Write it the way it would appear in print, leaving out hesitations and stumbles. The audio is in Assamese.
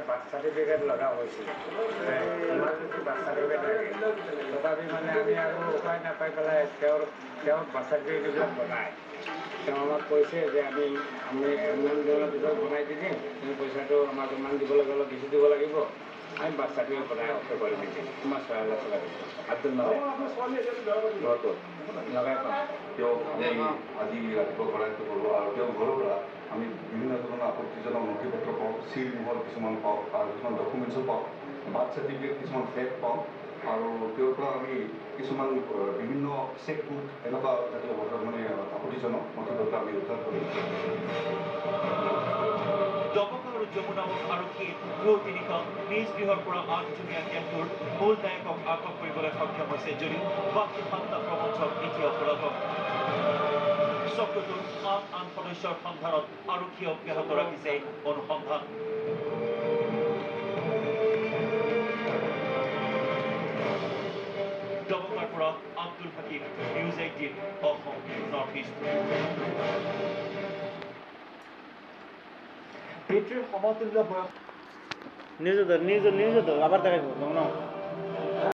বাৰ্থ চাৰ্টিফিকেট লগা হৈছিল তোমাৰ যদি বাৰ্থ চাৰ্টিফিকেট লাগে তথাপি মানে আমি আৰু উপায় নাপাই পেলাই তেওঁৰ বাৰ্থ চাৰ্টিফিকেটবিলাক বনায় তেওঁ আমাক কৈছে যে আমি ইমান দিনৰ পিছত বনাই দি দিম তুমি পইচাটো আমাক ইমান দিব লাগে অলপ বেছি দিব লাগিব আমি বাৰ্থ চাৰ্টিফিকেট বনাই অফ কৰি দি দিম তোমাৰ ছোৱালী লাগে আব্দুল লগাই পাম তেওঁক আমি আজি ৰাতিপুৱা ভৰাইটো কৰোঁ আৰু তেওঁৰ ঘৰৰ পৰা আমি বিভিন্ন ধৰণৰ আপত্তিজনক নথি পত্ৰ পাওঁ চিল মোহৰ কিছুমান পাওঁ আৰু কিছুমান ডকুমেণ্টছো পাওঁ বাৰ্থ চাৰ্টিফিকেট কিছুমান ফেক পাওঁ আৰু তেওঁৰ পৰা আমি কিছুমান বিভিন্ন চেকবুক এনেকুৱা জাতীয় মানে আপত্তিজনক নথি পত্ৰ আমি উদ্ধাৰ কৰিম দমকা আৰু যমুনা আৰক্ষী গৃহ তিনিখন নিজ গৃহৰ পৰা 8জনীয়া কেম্পটোৰ মূল নায়কক আটক কৰিবলৈ সক্ষম হৈছে যদিও বাকী 7টা প্ৰবঞ্চক এতিয়া পলাতক চক্ৰটোৰ আন সদস্যৰ সন্ধানত আৰক্ষীয়ে অব্যাহত ৰাখিছে অনুসন্ধান দমকাৰ পৰা Abdul Hakim news 18 Assam north east পিতৃৰ সমতুল্য বয়স নিউজ আবাৰ দেখাইব